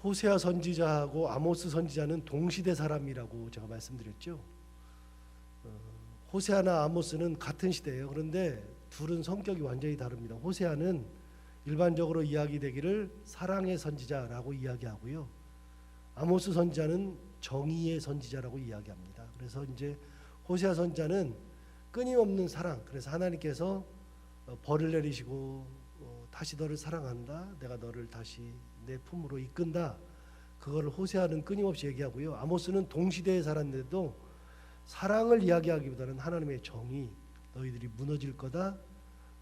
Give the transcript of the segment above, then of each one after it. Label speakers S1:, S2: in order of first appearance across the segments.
S1: 호세아 선지자하고 아모스 선지자는 동시대 사람이라고 제가 말씀드렸죠. 호세아나 아모스는 같은 시대예요. 그런데 둘은 성격이 완전히 다릅니다. 호세아는 일반적으로 이야기되기를 사랑의 선지자라고 이야기하고요. 아모스 선지자는 정의의 선지자라고 이야기합니다. 그래서 이제 호세아 선지자는 끊임없는 사랑, 그래서 하나님께서 벌을 내리시고 다시 너를 사랑한다, 내가 너를 다시 내 품으로 이끈다, 그거를 호세아는 끊임없이 얘기하고요. 아모스는 동시대에 살았는데도 사랑을 이야기하기보다는 하나님의 정의, 너희들이 무너질 거다,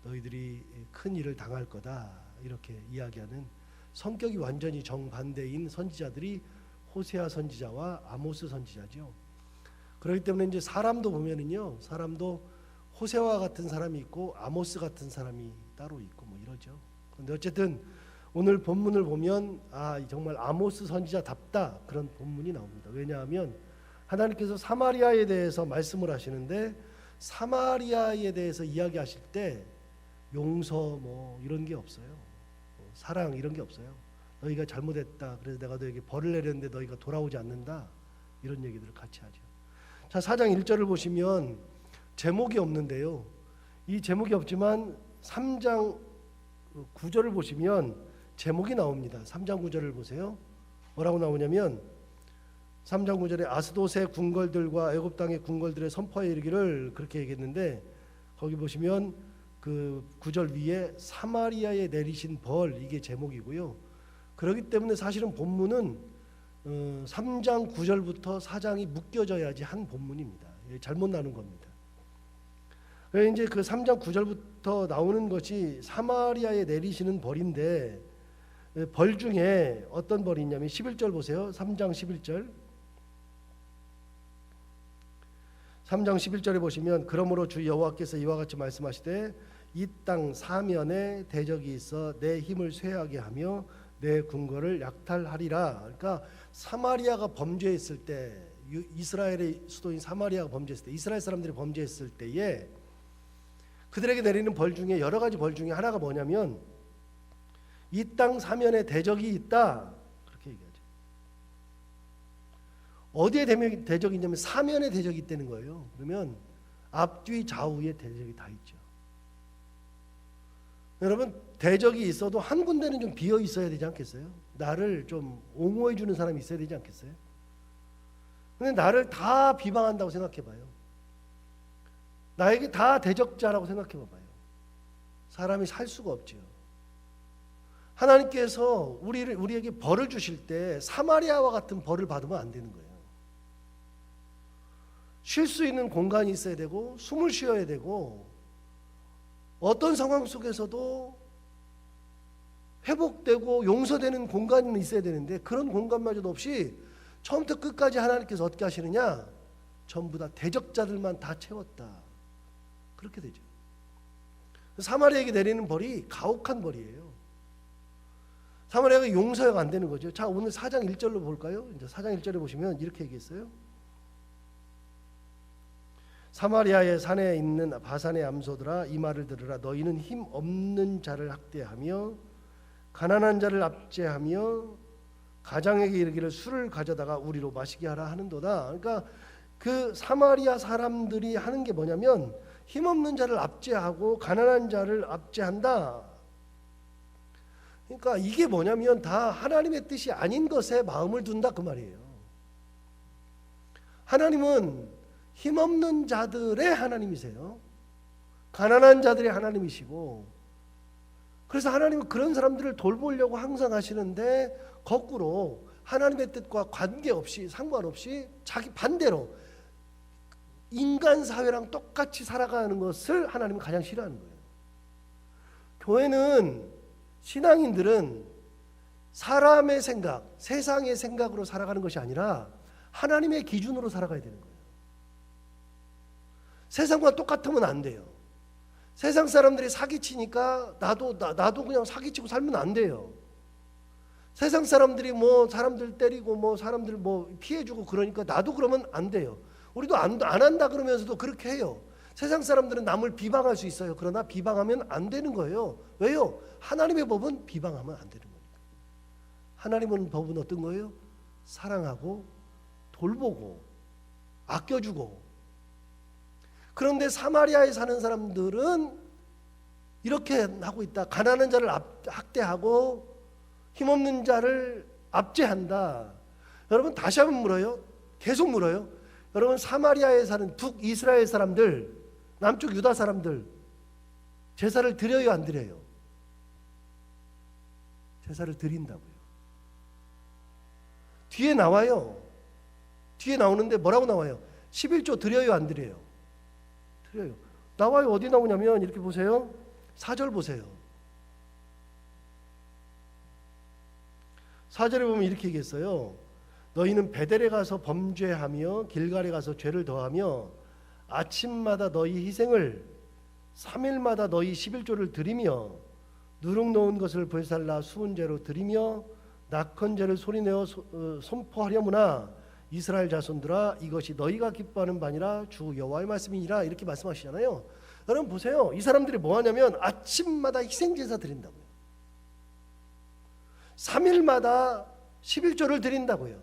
S1: 너희들이 큰 일을 당할 거다, 이렇게 이야기하는 성격이 완전히 정반대인 선지자들이 호세아 선지자와 아모스 선지자죠. 그렇기 때문에 이제 사람도 보면은요, 사람도 호세아와 같은 사람이 있고 아모스 같은 사람이 따로 있고 뭐 이러죠. 그런데 어쨌든 오늘 본문을 보면 정말 아모스 선지자답다, 그런 본문이 나옵니다. 왜냐하면 하나님께서 사마리아에 대해서 말씀을 하시는데 사마리아에 대해서 이야기하실 때 용서 뭐 이런 게 없어요. 사랑 이런 게 없어요. 너희가 잘못했다, 그래서 내가 너에게 벌을 내렸는데 너희가 돌아오지 않는다, 이런 얘기들을 같이 하죠. 자, 4장 1절을 보시면 제목이 없는데요, 이 제목이 없지만 3장 9절을 보시면 제목이 나옵니다. 3장 9절을 보세요. 뭐라고 나오냐면 3장 9절에 아스돗의 궁궐들과 애굽 땅의 궁궐들의 선포에 이르기를, 그렇게 얘기했는데 거기 보시면 그 9절 위에 사마리아에 내리신 벌, 이게 제목이고요. 그렇기 때문에 사실은 본문은 3장 9절부터 4장이 묶여져야지 한 본문입니다. 잘못 나눈 겁니다. 그래서 이제 그 3장 9절부터 나오는 것이 사마리아에 내리시는 벌인데, 벌 중에 어떤 벌이 있냐면 11절 보세요. 3장 11절. 3장 11절에 보시면 그러므로 주 여호와께서 이와 같이 말씀하시되 이 땅 사면에 대적이 있어 내 힘을 쇠하게 하며 내 궁궐을 약탈하리라. 그러니까 사마리아가 범죄했을 때, 이스라엘의 수도인 사마리아가 범죄했을 때, 이스라엘 사람들이 범죄했을 때에 그들에게 내리는 벌 중에 여러 가지 벌 중에 하나가 뭐냐면 이 땅 사면에 대적이 있다, 그렇게 얘기하죠. 어디에 대적이 있냐면 사면에 대적이 있다는 거예요. 그러면 앞뒤 좌우에 대적이 다 있죠. 여러분, 대적이 있어도 한 군데는 좀 비어 있어야 되지 않겠어요? 나를 좀 옹호해 주는 사람이 있어야 되지 않겠어요? 근데 나를 다 비방한다고 생각해 봐요. 나에게 다 대적자라고 생각해 봐요. 사람이 살 수가 없죠. 하나님께서 우리에게 벌을 주실 때 사마리아와 같은 벌을 받으면 안 되는 거예요. 쉴 수 있는 공간이 있어야 되고 숨을 쉬어야 되고 어떤 상황 속에서도 회복되고 용서되는 공간이 있어야 되는데 그런 공간마저도 없이 처음부터 끝까지 하나님께서 어떻게 하시느냐, 전부 다 대적자들만 다 채웠다, 그렇게 되죠. 사마리아에게 내리는 벌이 가혹한 벌이에요. 사마리아가 용서가 안 되는 거죠. 자, 오늘 4장 1절로 볼까요? 이제 4장 1절에 보시면 이렇게 얘기했어요. 사마리아의 산에 있는 바산의 암소들아, 이 말을 들으라. 너희는 힘 없는 자를 학대하며 가난한 자를 압제하며 가장에게 이르기를 술을 가져다가 우리로 마시게 하라 하는도다. 그러니까 그 사마리아 사람들이 하는 게 뭐냐면 힘 없는 자를 압제하고 가난한 자를 압제한다. 그러니까 이게 뭐냐면 다 하나님의 뜻이 아닌 것에 마음을 둔다, 그 말이에요. 하나님은 힘없는 자들의 하나님이세요. 가난한 자들의 하나님이시고, 그래서 하나님은 그런 사람들을 돌보려고 항상 하시는데 거꾸로 하나님의 뜻과 관계없이, 상관없이 자기 반대로 인간 사회랑 똑같이 살아가는 것을 하나님은 가장 싫어하는 거예요. 교회는, 신앙인들은 사람의 생각, 세상의 생각으로 살아가는 것이 아니라 하나님의 기준으로 살아가야 되는 거예요. 세상과 똑같으면 안 돼요. 세상 사람들이 사기치니까 나도 그냥 사기치고 살면 안 돼요. 세상 사람들이 뭐 사람들 때리고 뭐 사람들 뭐 피해주고 그러니까 나도 그러면 안 돼요. 우리도 안 한다 그러면서도 그렇게 해요. 세상 사람들은 남을 비방할 수 있어요. 그러나 비방하면 안 되는 거예요. 왜요? 하나님의 법은 비방하면 안 되는 거니까. 하나님은 법은 어떤 거예요? 사랑하고 돌보고 아껴주고. 그런데 사마리아에 사는 사람들은 이렇게 하고 있다. 가난한 자를 학대하고 힘없는 자를 압제한다. 여러분 다시 한번 물어요. 계속 물어요. 여러분 사마리아에 사는 북이스라엘 사람들, 남쪽 유다 사람들 제사를 드려요, 안 드려요? 제사를 드린다고요. 뒤에 나와요. 뒤에 나오는데 뭐라고 나와요? 11조 드려요, 안 드려요? 드려요. 나와요. 어디 나오냐면 이렇게 보세요. 4절 보세요. 4절에 보면 이렇게 얘기했어요. 너희는 베델에 가서 범죄하며 길갈에 가서 죄를 더하며 아침마다 너희 희생을 3일마다 너희 11조를 드리며 누룩 놓은 것을 불살라 수은제로 드리며 낙헌제를 소리내어 선포하려무나 이스라엘 자손들아 이것이 너희가 기뻐하는 바니라 주 여호와의 말씀이니라. 이렇게 말씀하시잖아요. 여러분 보세요. 이 사람들이 뭐 하냐면 아침마다 희생제사 드린다고요. 3일마다 11조를 드린다고요.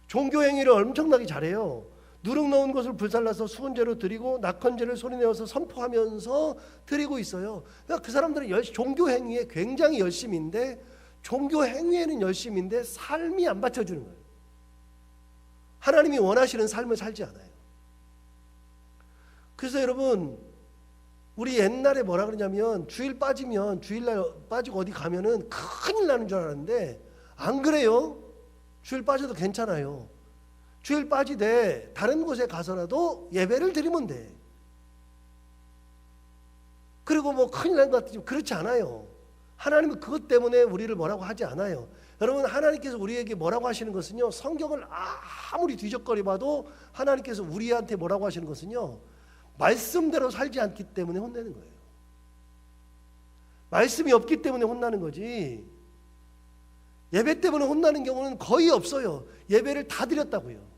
S1: 종교행위를 엄청나게 잘해요. 누룩 넣은 것을 불살라서 수은제로 드리고 낙헌제를 소리내어서 선포하면서 드리고 있어요. 그러니까 그 사람들은 종교행위에 굉장히 열심인데, 종교행위에는 열심인데 삶이 안 받쳐주는 거예요. 하나님이 원하시는 삶을 살지 않아요. 그래서 여러분 우리 옛날에 뭐라 그러냐면 주일 빠지면 주일날 빠지고 어디 가면은 큰일 나는 줄 알았는데 안 그래요. 주일 빠져도 괜찮아요. 주일 빠지되 다른 곳에 가서라도 예배를 드리면 돼. 그리고 뭐 큰일 난 것 같지만 그렇지 않아요. 하나님은 그것 때문에 우리를 뭐라고 하지 않아요. 여러분 하나님께서 우리에게 뭐라고 하시는 것은요, 성경을 아무리 뒤적거리 봐도 하나님께서 우리한테 뭐라고 하시는 것은요, 말씀대로 살지 않기 때문에 혼내는 거예요. 말씀이 없기 때문에 혼나는 거지, 예배 때문에 혼나는 경우는 거의 없어요. 예배를 다 드렸다고요.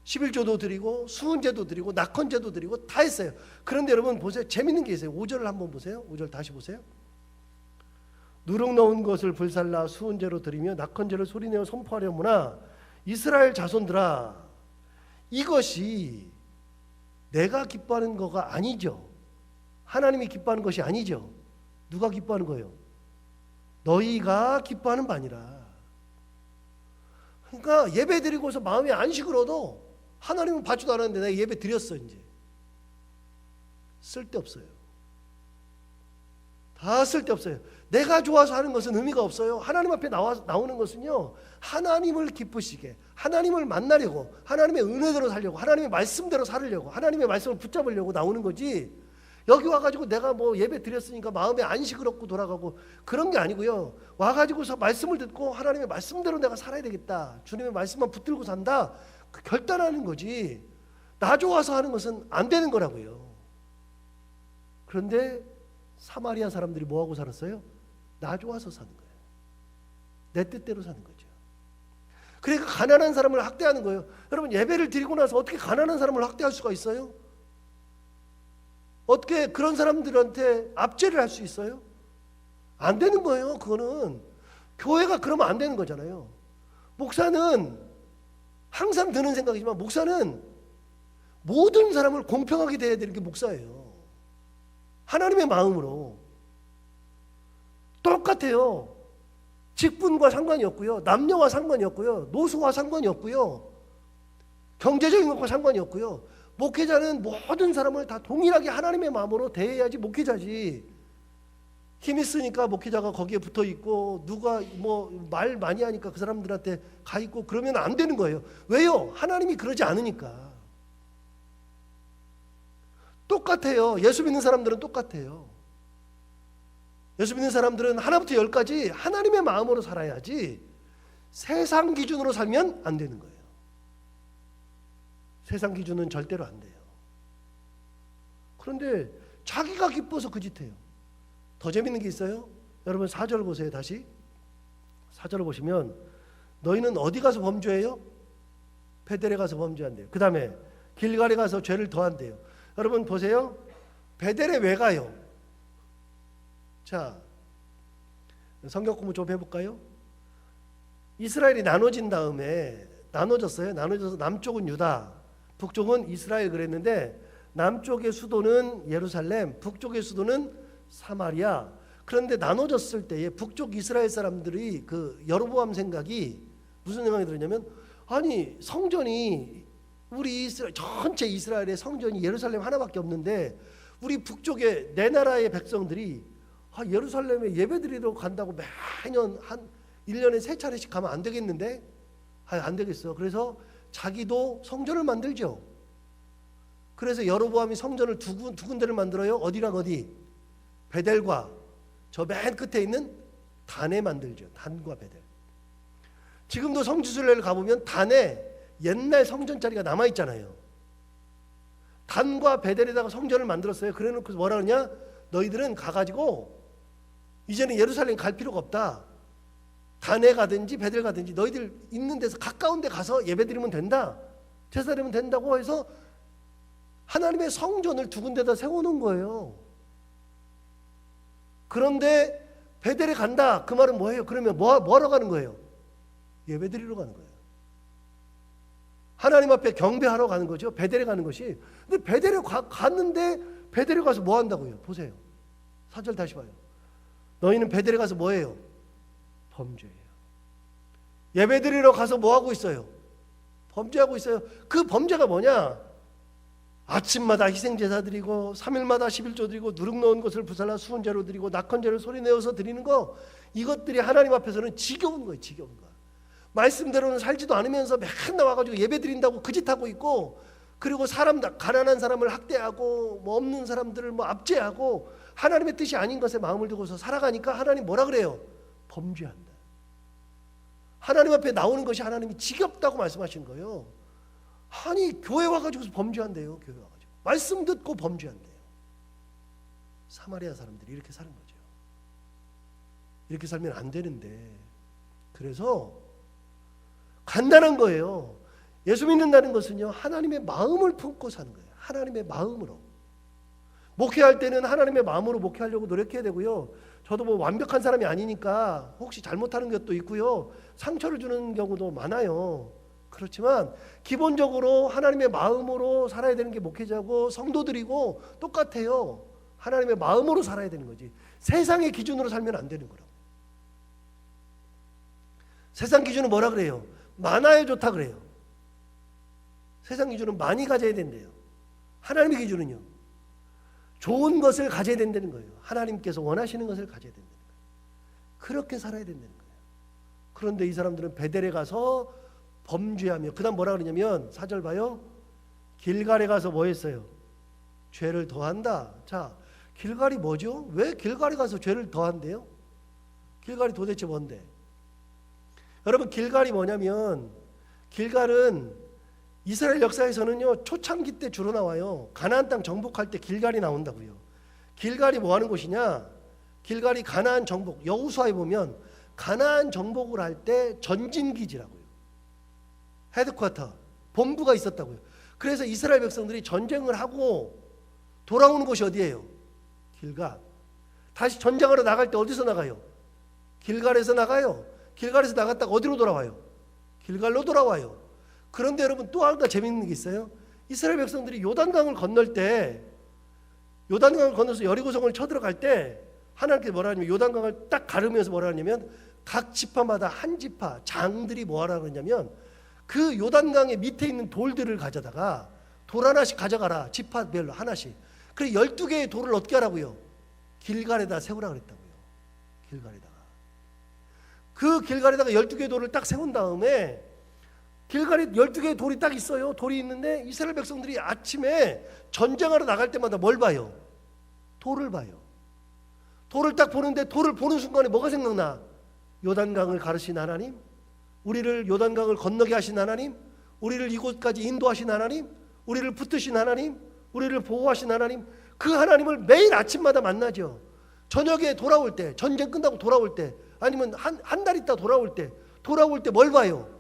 S1: 11조도 드리고 수은제도 드리고 낙헌제도 드리고 다 했어요. 그런데 여러분 보세요. 재밌는 게 있어요. 5절을 한번 보세요. 5절 다시 보세요. 누룩 넣은 것을 불살라 수은제로 드리며 낙헌제를 소리내어 선포하려무나 이스라엘 자손들아 이것이 내가 기뻐하는 거가 아니죠. 하나님이 기뻐하는 것이 아니죠. 누가 기뻐하는 거예요? 너희가 기뻐하는 바니라. 그러니까 예배 드리고서 마음이 안 시끄러워도 하나님은 받지도 않았는데 내가 예배 드렸어. 이제 쓸데없어요. 다 쓸데없어요. 내가 좋아서 하는 것은 의미가 없어요. 하나님 앞에 나오는 것은요, 하나님을 기쁘시게, 하나님을 만나려고, 하나님의 은혜대로 살려고, 하나님의 말씀대로 살으려고, 하나님의 말씀을 붙잡으려고 나오는 거지, 여기 와가지고 내가 뭐 예배 드렸으니까 마음에 안 시끄럽고 돌아가고 그런 게 아니고요. 와가지고서 말씀을 듣고 하나님의 말씀대로 내가 살아야 되겠다, 주님의 말씀만 붙들고 산다, 그 결단하는 거지, 나 좋아서 하는 것은 안 되는 거라고요. 그런데 사마리아 사람들이 뭐하고 살았어요? 나 좋아서 사는 거예요. 내 뜻대로 사는 거죠. 그러니까 가난한 사람을 학대하는 거예요. 여러분 예배를 드리고 나서 어떻게 가난한 사람을 학대할 수가 있어요? 어떻게 그런 사람들한테 압제를 할 수 있어요? 안 되는 거예요. 그거는 교회가 그러면 안 되는 거잖아요. 목사는 항상 드는 생각이지만 목사는 모든 사람을 공평하게 대해야 되는 게 목사예요. 하나님의 마음으로. 똑같아요. 직분과 상관이 없고요, 남녀와 상관이 없고요, 노소와 상관이 없고요, 경제적인 것과 상관이 없고요. 목회자는 모든 사람을 다 동일하게 하나님의 마음으로 대해야지 목회자지. 힘 있으니까 목회자가 거기에 붙어 있고 누가 뭐 말 많이 하니까 그 사람들한테 가 있고 그러면 안 되는 거예요. 왜요? 하나님이 그러지 않으니까. 똑같아요. 예수 믿는 사람들은 똑같아요. 예수 믿는 사람들은 하나부터 열까지 하나님의 마음으로 살아야지 세상 기준으로 살면 안 되는 거예요. 세상 기준은 절대로 안 돼요. 그런데 자기가 기뻐서 그 짓 해요. 더 재밌는 게 있어요. 여러분 4절 보세요. 다시 4절을 보시면 너희는 어디 가서 범죄해요? 베델에 가서 범죄한대요. 그 다음에 길갈에 가서 죄를 더한대요. 여러분 보세요. 베델에 왜 가요? 자, 성경 공부 좀 해볼까요? 이스라엘이 나눠진 다음에 나눠졌어요. 나눠져서 남쪽은 유다, 북쪽은 이스라엘 그랬는데 남쪽의 수도는 예루살렘, 북쪽의 수도는 사마리아. 그런데 나눠졌을 때에 북쪽 이스라엘 사람들이 그 여로보암 생각이 무슨 생각이 들었냐면, 아니 성전이 우리 이스라엘 전체 이스라엘의 성전이 예루살렘 하나밖에 없는데 우리 북쪽의 내 나라의 백성들이 예루살렘에 예배드리러 간다고 매년 한 1년에 3차례씩 가면 안 되겠는데? 안 되겠어. 그래서 자기도 성전을 만들죠. 그래서 여로보암이 성전을 두 군데를 만들어요. 어디랑 어디? 베델과 저 맨 끝에 있는 단에 만들죠. 단과 베델. 지금도 성지순례를 가보면 단에 옛날 성전 자리가 남아있잖아요. 단과 베델에다가 성전을 만들었어요. 그래놓고 뭐라 그러냐? 너희들은 가가지고 이제는 예루살렘 갈 필요가 없다. 단에 가든지 베델 가든지 너희들 있는 데서 가까운 데 가서 예배드리면 된다. 제사드리면 된다고 해서 하나님의 성전을 두 군데다 세워놓은 거예요. 그런데 베델에 간다. 그 말은 뭐예요? 그러면 뭐하러 가는 거예요? 예배드리러 가는 거예요. 하나님 앞에 경배하러 가는 거죠. 베델에 가는 것이. 근데 베델에 갔는데 베델에 가서 뭐 한다고요? 보세요. 4절 다시 봐요. 너희는 베델에 가서 뭐 해요? 범죄해요. 예배드리러 가서 뭐 하고 있어요? 범죄하고 있어요. 그 범죄가 뭐냐? 아침마다 희생제사 드리고 3일마다 11조 드리고 누룩 넣은 것을 부살라 수은제로 드리고 낙헌제를 소리내어서 드리는 거, 이것들이 하나님 앞에서는 지겨운 거예요. 지겨운 거. 말씀대로는 살지도 않으면서 맨날 와가지고 예배 드린다고 그 짓 하고 있고, 그리고 가난한 사람을 학대하고 뭐 없는 사람들을 뭐 압제하고 하나님의 뜻이 아닌 것에 마음을 두고서 살아가니까 하나님 뭐라 그래요? 범죄한다. 하나님 앞에 나오는 것이 하나님이 지겹다고 말씀하신 거예요. 아니 교회 와가지고 범죄한대요. 교회 와가지고 말씀 듣고 범죄한대요. 사마리아 사람들이 이렇게 사는 거죠. 이렇게 살면 안 되는데, 그래서 간단한 거예요. 예수 믿는다는 것은요, 하나님의 마음을 품고 사는 거예요. 하나님의 마음으로. 목회할 때는 하나님의 마음으로 목회하려고 노력해야 되고요. 저도 뭐 완벽한 사람이 아니니까 혹시 잘못하는 것도 있고요. 상처를 주는 경우도 많아요. 그렇지만 기본적으로 하나님의 마음으로 살아야 되는 게 목회자고 성도들이고 똑같아요. 하나님의 마음으로 살아야 되는 거지. 세상의 기준으로 살면 안 되는 거라고. 세상 기준은 뭐라 그래요? 많아야 좋다 그래요. 세상 기준은 많이 가져야 된대요. 하나님의 기준은요, 좋은 것을 가져야 된다는 거예요. 하나님께서 원하시는 것을 가져야 된다는 거예요. 그렇게 살아야 된다는 거예요. 그런데 이 사람들은 베델에 가서 범죄하며, 그 다음 뭐라 그러냐면 4절 봐요. 길갈에 가서 뭐 했어요? 죄를 더한다. 자, 길갈이 뭐죠? 왜 길갈에 가서 죄를 더한대요? 길갈이 도대체 뭔데? 여러분, 길갈이 뭐냐면, 길갈은 이스라엘 역사에서는요, 초창기 때 주로 나와요. 가나안 땅 정복할 때 길갈이 나온다고요. 길갈이 뭐 하는 곳이냐? 길갈이 가나안 정복, 여호수아에 보면 가나안 정복을 할 때 전진기지라고요. 헤드쿼터, 본부가 있었다고요. 그래서 이스라엘 백성들이 전쟁을 하고 돌아오는 곳이 어디예요? 길갈. 다시 전쟁하러 나갈 때 어디서 나가요? 길갈에서 나가요. 길갈에서 나갔다가 어디로 돌아와요? 길갈로 돌아와요. 그런데 여러분, 또 하나 재밌는 게 있어요. 이스라엘 백성들이 요단강을 건널 때, 요단강을 건너서 여리고성을 쳐들어갈 때 하나님께서 뭐라 하냐면, 요단강을 딱 가르면서 뭐라 하냐면, 각 지파마다 한 지파 장들이 뭐 하라고 그러냐면, 그 요단강의 밑에 있는 돌들을 가져다가 돌 하나씩 가져가라. 지파별로 하나씩. 그래 12개의 돌을 어떻게 하라고요? 길갈에다 세우라 그랬다고요. 길갈에다가. 그 길갈에다가 12개의 돌을 딱 세운 다음에, 길갈에 12개의 돌이 딱 있어요. 돌이 있는데 이스라엘 백성들이 아침에 전쟁하러 나갈 때마다 뭘 봐요? 돌을 봐요. 돌을 딱 보는데, 돌을 보는 순간에 뭐가 생각나? 요단강을 가르신 하나님, 우리를 요단강을 건너게 하신 하나님, 우리를 이곳까지 인도하신 하나님, 우리를 붙드신 하나님, 우리를 보호하신 하나님, 그 하나님을 매일 아침마다 만나죠. 저녁에 돌아올 때, 전쟁 끝나고 돌아올 때, 아니면 한 달 있다 돌아올 때 뭘 봐요?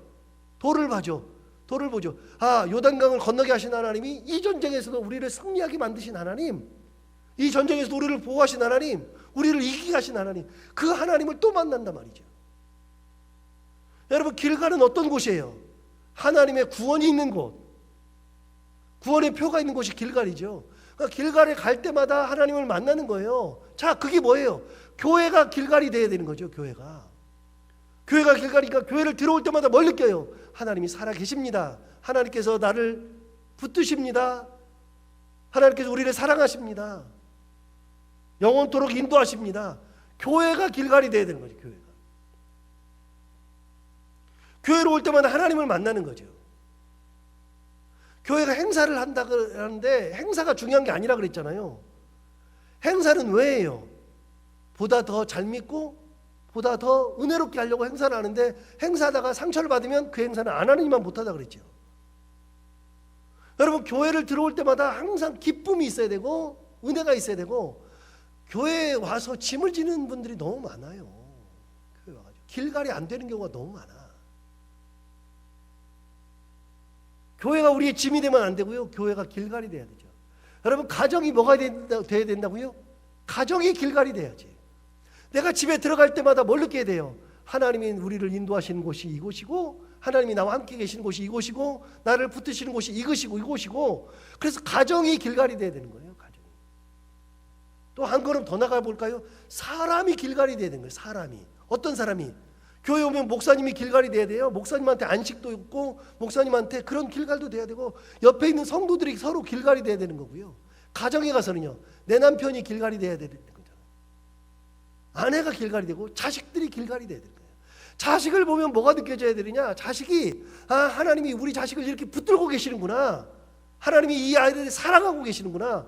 S1: 돌을 봐죠. 돌을 보죠. 아, 요단강을 건너게 하신 하나님이 이 전쟁에서도 우리를 승리하게 만드신 하나님, 이 전쟁에서도 우리를 보호하신 하나님, 우리를 이기게 하신 하나님, 그 하나님을 또 만난단 말이죠. 여러분, 길갈은 어떤 곳이에요? 하나님의 구원이 있는 곳, 구원의 표가 있는 곳이 길갈이죠. 그러니까 길갈에 갈 때마다 하나님을 만나는 거예요. 자, 그게 뭐예요? 교회가 길갈이 돼야 되는 거죠. 교회가 길갈이니까 교회를 들어올 때마다 뭘 느껴요? 하나님이 살아 계십니다. 하나님께서 나를 붙드십니다. 하나님께서 우리를 사랑하십니다. 영원토록 인도하십니다. 교회가 길갈이 돼야 되는 거죠. 교회로 올 때마다 하나님을 만나는 거죠. 교회가 행사를 한다 그러는데 행사가 중요한 게 아니라 그랬잖아요. 행사는 왜 해요? 보다 더 잘 믿고 보다 더 은혜롭게 하려고 행사를 하는데, 행사하다가 상처를 받으면 그 행사는 안 하는 이만 못하다 그랬죠. 여러분, 교회를 들어올 때마다 항상 기쁨이 있어야 되고 은혜가 있어야 되고, 교회에 와서 짐을 지는 분들이 너무 많아요. 교회 와가지고 길갈이 안 되는 경우가 너무 많아. 교회가 우리의 짐이 되면 안 되고요. 교회가 길갈이 돼야 되죠. 여러분, 가정이 뭐가 돼야 된다고요? 가정이 길갈이 돼야지. 내가 집에 들어갈 때마다 뭘 느끼게 돼요? 하나님이 우리를 인도하시는 곳이 이곳이고, 하나님이 나와 함께 계시는 곳이 이곳이고, 나를 붙드시는 곳이 이곳이고. 그래서 가정이 길갈이 돼야 되는 거예요. 가정이. 또 한 걸음 더 나가 볼까요? 사람이 길갈이 돼야 되는 거예요. 사람이. 어떤 사람이? 교회 오면 목사님이 길갈이 돼야 돼요. 목사님한테 안식도 있고, 목사님한테 그런 길갈도 돼야 되고, 옆에 있는 성도들이 서로 길갈이 돼야 되는 거고요. 가정에 가서는요, 내 남편이 길갈이 돼야 되는 거죠. 아내가 길갈이 되고, 자식들이 길갈이 돼야 되는 거예요. 자식을 보면 뭐가 느껴져야 되느냐? 자식이, 하나님이 우리 자식을 이렇게 붙들고 계시는구나. 하나님이 이 아이를 사랑하고 계시는구나.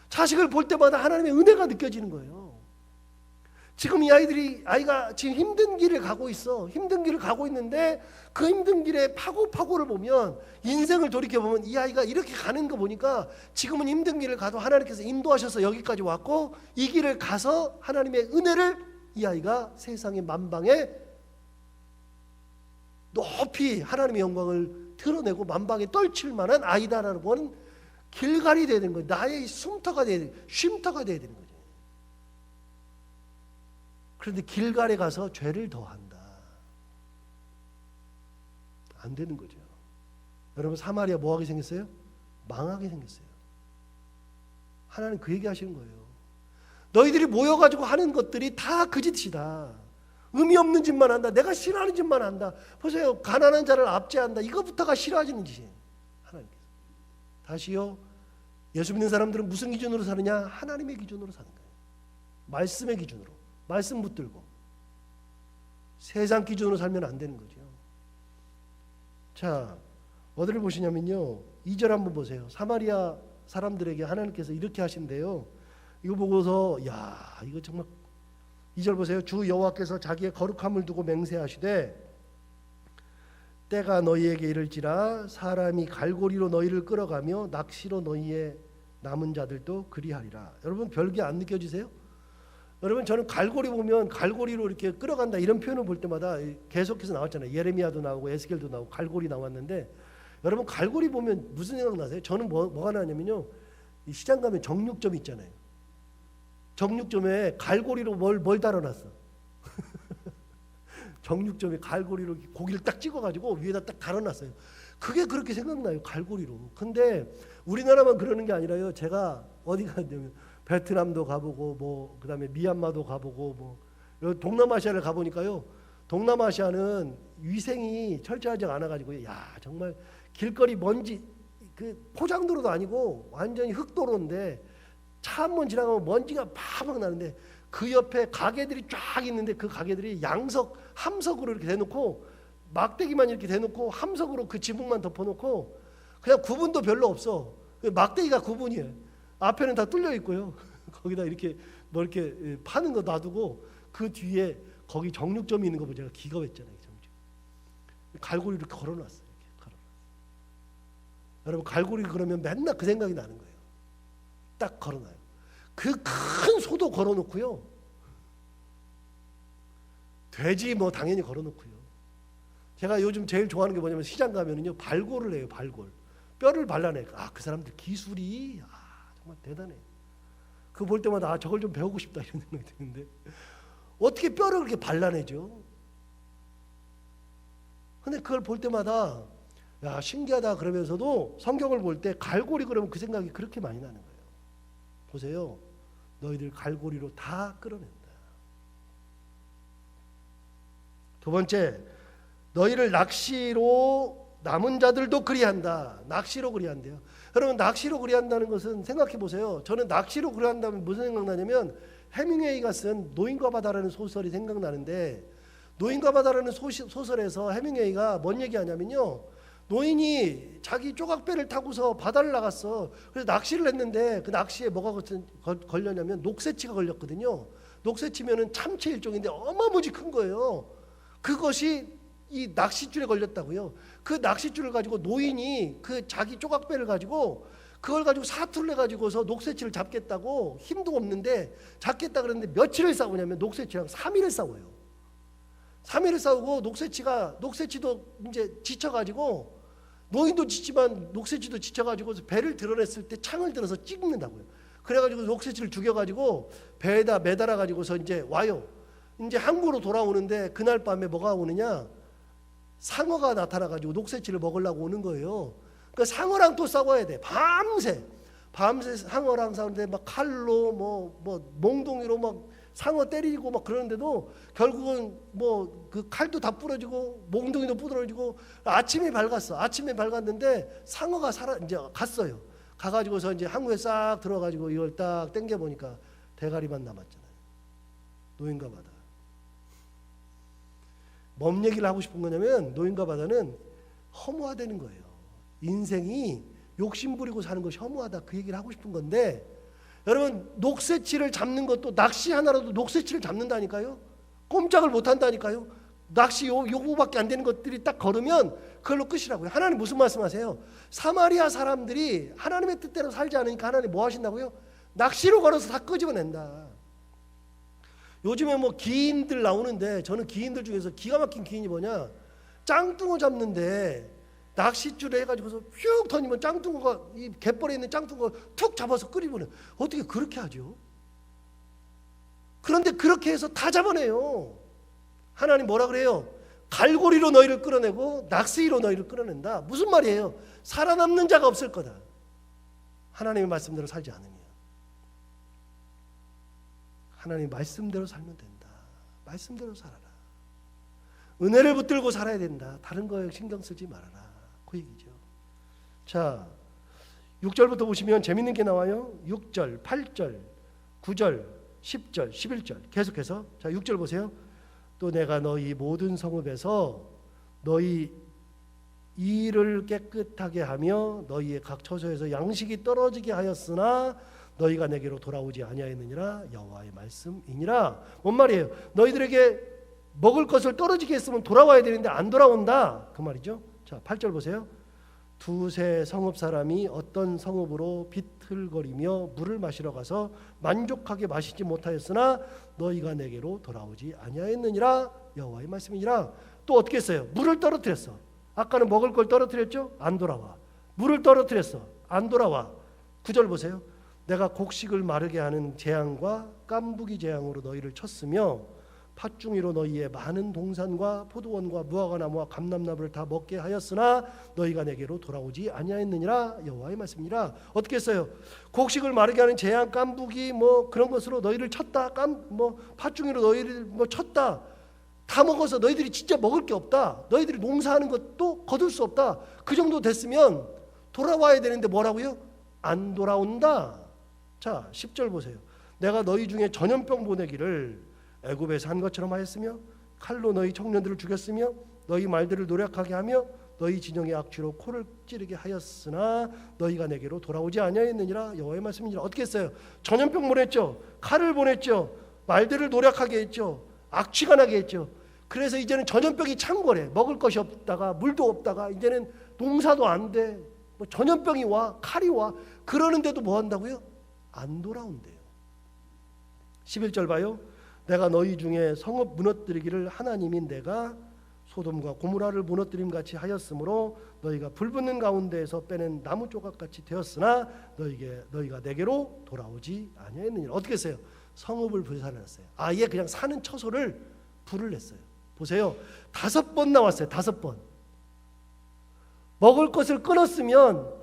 S1: 자식을 볼 때마다 하나님의 은혜가 느껴지는 거예요. 지금 이 아이가 지금 힘든 길을 가고 있어. 힘든 길을 가고 있는데, 그 힘든 길에 파고를 보면, 인생을 돌이켜보면 이 아이가 이렇게 가는 거 보니까 지금은 힘든 길을 가도 하나님께서 인도하셔서 여기까지 왔고, 이 길을 가서 하나님의 은혜를 이 아이가 세상의 만방에 높이 하나님의 영광을 드러내고 만방에 떨칠 만한 아이다라는 거는 길갈이 돼야 되는 거예요. 나의 쉼터가 돼야 되는 거예요. 그런데 길갈에 가서 죄를 더한다. 안 되는 거죠. 여러분, 사마리아 뭐하게 생겼어요? 망하게 생겼어요. 하나님 그 얘기 하시는 거예요. 너희들이 모여가지고 하는 것들이 다 그 짓이다. 의미 없는 짓만 한다. 내가 싫어하는 짓만 한다. 보세요. 가난한 자를 압제한다. 이거부터가 싫어하시는 짓이에요. 하나님께서. 다시요. 예수 믿는 사람들은 무슨 기준으로 사느냐? 하나님의 기준으로 사는 거예요. 말씀의 기준으로. 말씀 붙들고. 세상 기준으로 살면 안 되는 거죠. 자, 어디를 보시냐면요, 2절 한번 보세요. 사마리아 사람들에게 하나님께서 이렇게 하신대요. 이거 보고서 이거 정말, 2절 보세요. 주 여호와께서 자기의 거룩함을 두고 맹세하시되, 때가 너희에게 이를지라 사람이 갈고리로 너희를 끌어가며 낚시로 너희의 남은 자들도 그리하리라. 여러분, 별게 안 느껴지세요? 여러분, 저는 갈고리 보면 갈고리로 이렇게 끌어간다 이런 표현을 볼 때마다 계속해서 나왔잖아요. 예레미야도 나오고 에스겔도 나오고 갈고리 나왔는데, 여러분, 갈고리 보면 무슨 생각 나세요? 저는 뭐가 나냐면요, 이 시장 가면 정육점 있잖아요. 정육점에 갈고리로 뭘 달아놨어. 정육점에 갈고리로 고기를 딱 찍어가지고 위에다 딱 달아놨어요. 그게 그렇게 생각나요, 갈고리로. 근데 우리나라만 그러는 게 아니라요. 제가 어디 갔냐면 베트남도 가보고, 그다음에 미얀마도 가보고, 동남아시아를 가보니까요, 동남아시아는 위생이 철저하지 않아가지고, 정말 길거리 먼지, 그 포장도로도 아니고 완전히 흙도로인데, 차 한 번 지나가면 먼지가 팍팍 나는데, 그 옆에 가게들이 쫙 있는데, 그 가게들이 함석으로 이렇게 대놓고, 막대기만 이렇게 대놓고 함석으로 그 지붕만 덮어놓고, 그냥 구분도 별로 없어. 막대기가 구분이에요. 앞에는 다 뚫려 있고요. 거기다 이렇게 이렇게 파는 거 놔두고, 그 뒤에 거기 정육점이 있는 거 보고 제가 기겁했잖아요. 갈고리를 이렇게 걸어놨어요. 여러분, 갈고리 그러면 맨날 그 생각이 나는 거예요. 딱 걸어놔요. 그 큰 소도 걸어놓고요. 돼지 당연히 걸어놓고요. 제가 요즘 제일 좋아하는 게 뭐냐면, 시장 가면은요, 발골을 해요. 발골. 뼈를 발라내. 그 사람들 기술이 정말 대단해. 그거 볼 때마다 저걸 좀 배우고 싶다 이런 생각이 드는데, 어떻게 뼈를 그렇게 발라내죠? 근데 그걸 볼 때마다 야 신기하다 그러면서도 성경을 볼 때 갈고리 그러면 그 생각이 그렇게 많이 나는 거예요. 보세요. 너희들 갈고리로 다 끌어낸다. 두 번째, 너희를 낚시로 남은 자들도 그리한다. 낚시로 그리한대요. 여러분 낚시로 그리한다는 것은 생각해 보세요. 저는 낚시로 그리한다면 무슨 생각나냐면 해밍웨이가 쓴 노인과 바다라는 소설이 생각나는데, 노인과 바다라는 소설에서 해밍웨이가 뭔 얘기하냐면요, 노인이 자기 조각배를 타고서 바다를 나갔어. 그래서 낚시를 했는데 그 낚시에 뭐가 걸렸냐면 녹새치가 걸렸거든요. 녹새치면은 참치 일종인데 어마무지 큰 거예요. 그것이 이 낚싯줄에 걸렸다고요. 그 낚싯줄을 가지고 노인이 그 자기 조각배를 가지고 그걸 가지고 사투를 해가지고서 녹새치를 잡겠다고, 힘도 없는데 잡겠다 그랬는데 며칠을 싸우냐면 녹새치랑 3일을 싸워요. 3일을 싸우고 녹새치도 이제 지쳐가지고, 노인도 지치만 녹새치도 지쳐가지고 배를 드러냈을 때 창을 들어서 찍는다고요. 그래가지고 녹새치를 죽여가지고 배에다 매달아가지고서 이제 와요. 이제 항구로 돌아오는데 그날 밤에 뭐가 오느냐? 상어가 나타나가지고 녹새치를 먹으려고 오는 거예요. 그 상어랑 또 싸워야 돼. 밤새 상어랑 싸우는데 막 칼로 뭐 몽둥이로 막 상어 때리고 막 그러는데도 결국은 뭐 그 칼도 다 부러지고 몽둥이도 부러지고, 아침에 밝았는데 상어가 이제 갔어요. 가가지고서 이제 항구에 싹 들어가지고 이걸 딱 당겨 보니까 대가리만 남았잖아요. 노인과 바다. 뭔 얘기를 하고 싶은 거냐면 노인과 바다는 허무하다는 거예요. 인생이 욕심부리고 사는 것이 허무하다, 그 얘기를 하고 싶은 건데, 여러분 녹새치를 잡는 것도, 낚시 하나라도 녹새치를 잡는다니까요. 꼼짝을 못한다니까요. 낚시 요거밖에 안 되는 것들이 딱 걸으면 그걸로 끝이라고요. 하나님 무슨 말씀하세요? 사마리아 사람들이 하나님의 뜻대로 살지 않으니까 하나님 뭐 하신다고요? 낚시로 걸어서 다 끄집어낸다. 요즘에 뭐 기인들 나오는데, 저는 기인들 중에서 기가 막힌 기인이 뭐냐, 짱뚱어 잡는데 낚싯줄에 해가지고서 휙 던지면 짱뚱어가, 이 갯벌에 있는 짱뚱어가 툭 잡아서 끄집어내. 어떻게 그렇게 하죠? 그런데 그렇게 해서 다 잡아내요. 하나님 뭐라 그래요? 갈고리로 너희를 끌어내고 낚시로 너희를 끌어낸다. 무슨 말이에요? 살아남는 자가 없을 거다. 하나님의 말씀대로 살지 않으면. 하나님 말씀대로 살면 된다. 말씀대로 살아라. 은혜를 붙들고 살아야 된다. 다른 거에 신경 쓰지 말아라. 그 얘기죠. 자, 6절부터 보시면 재밌는 게 나와요. 6절, 8절, 9절, 10절, 11절 계속해서. 자, 6절 보세요. 또 내가 너희 모든 성읍에서 너희 이를 깨끗하게 하며 너희의 각 처소에서 양식이 떨어지게 하였으나 너희가 내게로 돌아오지 아니하였느니라. 여호와의 말씀이니라. 뭔 말이에요? 너희들에게 먹을 것을 떨어지게 했으면 돌아와야 되는데 안 돌아온다, 그 말이죠. 자, 8절 보세요. 두세 성읍 사람이 어떤 성읍으로 비틀거리며 물을 마시러 가서 만족하게 마시지 못하였으나 너희가 내게로 돌아오지 아니하였느니라. 여호와의 말씀이니라. 또 어떻게 했어요? 물을 떨어뜨렸어. 아까는 먹을 걸 떨어뜨렸죠? 안 돌아와. 물을 떨어뜨렸어. 안 돌아와. 9절 보세요. 내가 곡식을 마르게 하는 재앙과 깐부기 재앙으로 너희를 쳤으며 팥중이로 너희의 많은 동산과 포도원과 무화과 나무와 감람나무를 다 먹게 하였으나 너희가 내게로 돌아오지 아니하였느니라. 여호와의 말씀이니라. 어떻게 했어요? 곡식을 마르게 하는 재앙, 깐부기 뭐 그런 것으로 너희를 쳤다. 팥중이로 너희를 뭐 쳤다. 다 먹어서 너희들이 진짜 먹을 게 없다. 너희들이 농사하는 것도 거둘 수 없다. 그 정도 됐으면 돌아와야 되는데 뭐라고요? 안 돌아온다. 자, 10절 보세요. 내가 너희 중에 전염병 보내기를 애굽에서 한 것처럼 하였으며 칼로 너희 청년들을 죽였으며 너희 말들을 노력하게 하며 너희 진영의 악취로 코를 찌르게 하였으나 너희가 내게로 돌아오지 아니하였느니라. 여호와의 말씀이니라. 어떻게 했어요? 전염병 보냈죠. 칼을 보냈죠. 말들을 노력하게 했죠. 악취가 나게 했죠. 그래서 이제는 전염병이 창궐해. 먹을 것이 없다가 물도 없다가 이제는 농사도 안 돼. 뭐 전염병이 와, 칼이 와. 그러는데도 뭐 한다고요? 안 돌아온대요. 11절 봐요. 내가 너희 중에 성읍 무너뜨리기를 하나님인 내가 소돔과 고모라를 무너뜨림 같이 하였으므로 너희가 불붙는 가운데에서 빼낸 나무 조각같이 되었으나 너희가 내게로 돌아오지 아니하였느니라. 어떻게 했어요? 성읍을 불살랐어요. 아예 그냥 사는 처소를 불을 냈어요. 보세요. 5번 나왔어요. 5번. 먹을 것을 끊었으면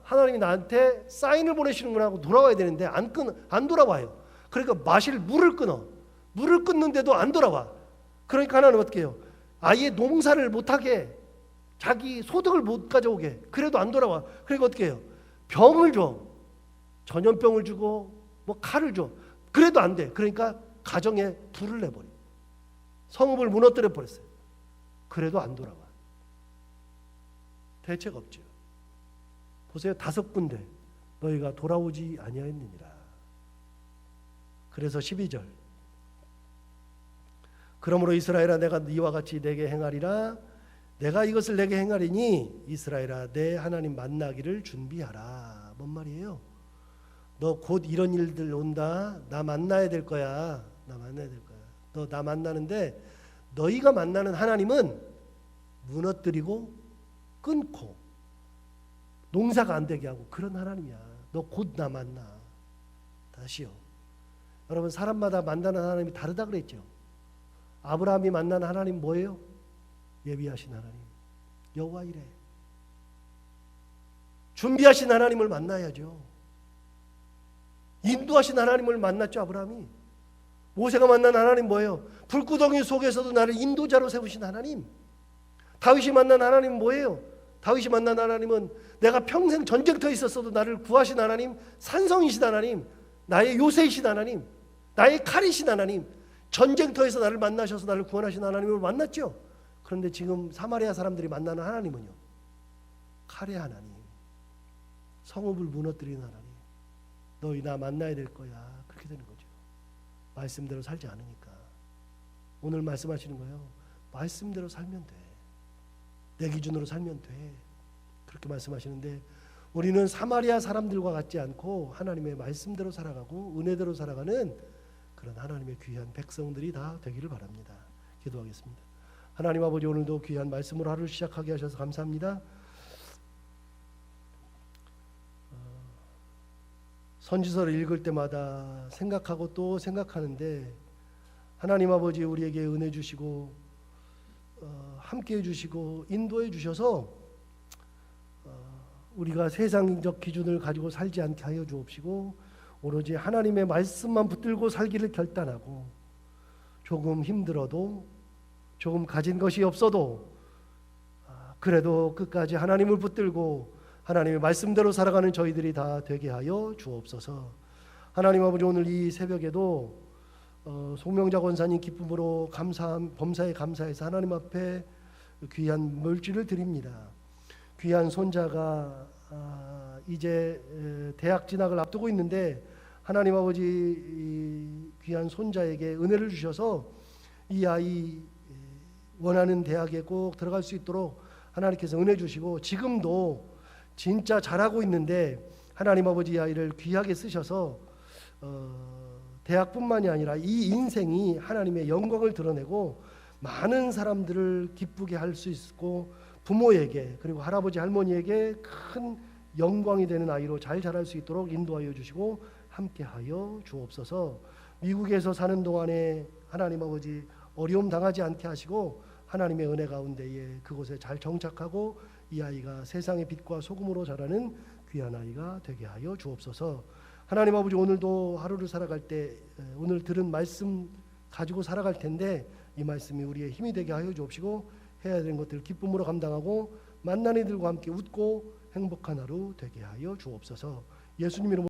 S1: 하나님이 나한테 사인을 보내시는구나 하고 돌아와야 되는데 안 돌아와요. 그러니까 마실 물을 끊어. 물을 끊는데도 안 돌아와. 그러니까 하나님은 어떻게 해요? 아예 농사를 못하게, 자기 소득을 못 가져오게, 그래도 안 돌아와. 그러니까 어떻게 해요? 병을 줘. 전염병을 주고 뭐 칼을 줘. 그래도 안 돼. 그러니까 가정에 불을 내버려. 성읍을 무너뜨려 버렸어요. 그래도 안 돌아와. 대책 없죠. 보세요. 5군데 너희가 돌아오지 아니하였느니라. 그래서 12절, 그러므로 이스라엘아 내가 네와 같이 내게 행하리라. 내가 이것을 내게 행하리니 이스라엘아 내 하나님 만나기를 준비하라. 뭔 말이에요? 너 곧 이런 일들 온다. 나 만나야 될 거야. 나 만나야 될 거야. 너 나 만나는데 너희가 만나는 하나님은 무너뜨리고 끊고 농사가 안 되게 하고 그런 하나님이야. 너 곧 나 만나. 다시요. 여러분, 사람마다 만나는 하나님이 다르다 그랬죠. 아브라함이 만나는 하나님 뭐예요? 예비하신 하나님, 여호와 이레. 준비하신 하나님을 만나야죠. 인도하신 하나님을 만났죠. 아브라함이. 모세가 만난 하나님 뭐예요? 불구덩이 속에서도 나를 인도자로 세우신 하나님. 다윗이 만난 하나님 뭐예요? 다윗이 만난 하나님은 내가 평생 전쟁터에 있었어도 나를 구하신 하나님, 산성이신 하나님, 나의 요새이신 하나님, 나의 칼이신 하나님, 전쟁터에서 나를 만나셔서 나를 구원하신 하나님을 만났죠. 그런데 지금 사마리아 사람들이 만나는 하나님은요, 칼의 하나님, 성읍을 무너뜨리는 하나님. 너희 나 만나야 될 거야. 그렇게 되는 거죠. 말씀대로 살지 않으니까. 오늘 말씀하시는 거예요. 말씀대로 살면 돼. 내 기준으로 살면 돼. 그렇게 말씀하시는데 우리는 사마리아 사람들과 같지 않고 하나님의 말씀대로 살아가고 은혜대로 살아가는 그런 하나님의 귀한 백성들이 다 되기를 바랍니다. 기도하겠습니다. 하나님 아버지, 오늘도 귀한 말씀으로 하루를 시작하게 하셔서 감사합니다. 선지서를 읽을 때마다 생각하고 또 생각하는데 하나님 아버지 우리에게 은혜 주시고 함께해 주시고 인도해 주셔서 우리가 세상적 기준을 가지고 살지 않게 하여 주옵시고 오로지 하나님의 말씀만 붙들고 살기를 결단하고 조금 힘들어도 조금 가진 것이 없어도 그래도 끝까지 하나님을 붙들고 하나님의 말씀대로 살아가는 저희들이 다 되게 하여 주옵소서. 하나님 아버지, 오늘 이 새벽에도 송명자 권사님 기쁨으로 범사에 감사해서 하나님 앞에 귀한 물질을 드립니다. 귀한 손자가 이제 대학 진학을 앞두고 있는데 하나님 아버지 이 귀한 손자에게 은혜를 주셔서 이 아이 원하는 대학에 꼭 들어갈 수 있도록 하나님께서 은혜 주시고 지금도 진짜 잘하고 있는데 하나님 아버지 이 아이를 귀하게 쓰셔서 대학뿐만이 아니라 이 인생이 하나님의 영광을 드러내고 많은 사람들을 기쁘게 할 수 있고 부모에게 그리고 할아버지 할머니에게 큰 영광이 되는 아이로 잘 자랄 수 있도록 인도하여 주시고 함께하여 주옵소서. 미국에서 사는 동안에 하나님 아버지 어려움 당하지 않게 하시고 하나님의 은혜 가운데에 그곳에 잘 정착하고 이 아이가 세상의 빛과 소금으로 자라는 귀한 아이가 되게 하여 주옵소서. 하나님 아버지, 오늘도 하루를 살아갈 때 오늘 들은 말씀 가지고 살아갈 텐데 이 말씀이 우리의 힘이 되게 하여 주옵시고 해야 되는 것들을 기쁨으로 감당하고 만난 이들과 함께 웃고 행복한 하루 되게 하여 주옵소서. 예수님 이름으로